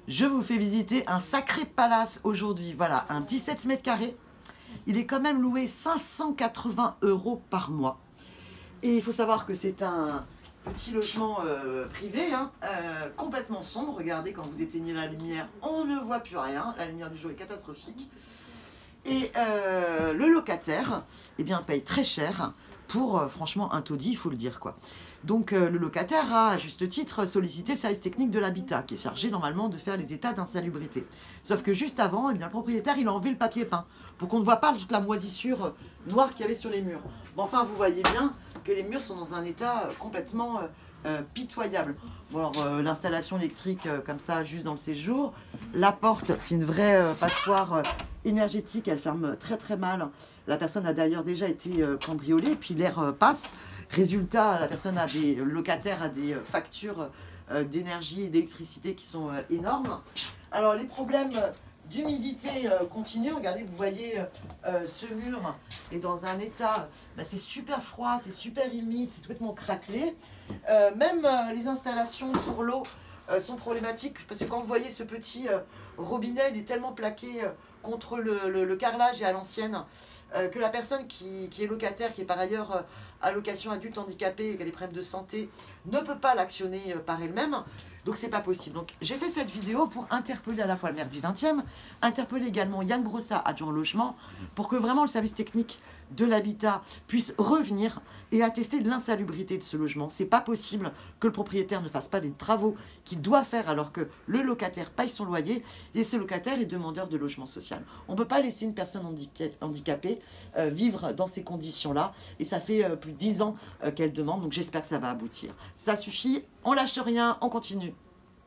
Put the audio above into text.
Je vous fais visiter un sacré palace aujourd'hui. Voilà, un 17 mètres carrés. Il est quand même loué 580 € par mois. Et il faut savoir que c'est un petit logement privé, hein, complètement sombre. Regardez, quand vous éteignez la lumière, on ne voit plus rien. La lumière du jour est catastrophique. Et le locataire, eh bien, paye très cher pour, franchement, un taudis, il faut le dire, quoi. Donc, le locataire a, à juste titre, sollicité le service technique de l'habitat, qui est chargé, normalement, de faire les états d'insalubrité. Sauf que juste avant, eh bien, le propriétaire, il a enlevé le papier peint, pour qu'on ne voit pas toute la moisissure noire qu'il y avait sur les murs. Mais enfin, vous voyez bien que les murs sont dans un état complètement pitoyable. Bon, alors, l'installation électrique, comme ça, juste dans le séjour. La porte, c'est une vraie passoire énergétique, elle ferme très très mal. La personne a d'ailleurs déjà été cambriolée, puis l'air passe. Résultat, le locataire a des factures d'énergie et d'électricité qui sont énormes. Alors les problèmes d'humidité continuent. Regardez, vous voyez ce mur est dans un état, c'est super froid, c'est super humide, c'est complètement craquelé. Même les installations pour l'eau sont problématiques, parce que quand vous voyez ce petit robinet, il est tellement plaqué contre le carrelage et à l'ancienne, que la personne qui est locataire, qui est par ailleurs allocation adulte handicapé et qui a des problèmes de santé, ne peut pas l'actionner par elle-même. Donc c'est pas possible. Donc j'ai fait cette vidéo pour interpeller à la fois le maire du 20e, interpeller également Yann Brossat, adjoint au logement, pour que vraiment le service technique de l'habitat puisse revenir et attester de l'insalubrité de ce logement. C'est pas possible que le propriétaire ne fasse pas les travaux qu'il doit faire alors que le locataire paye son loyer et ce locataire est demandeur de logement social. On ne peut pas laisser une personne handicapée vivre dans ces conditions-là, et ça fait plus de 10 ans qu'elle demande, donc j'espère que ça va aboutir. Ça suffit, on lâche rien, on continue.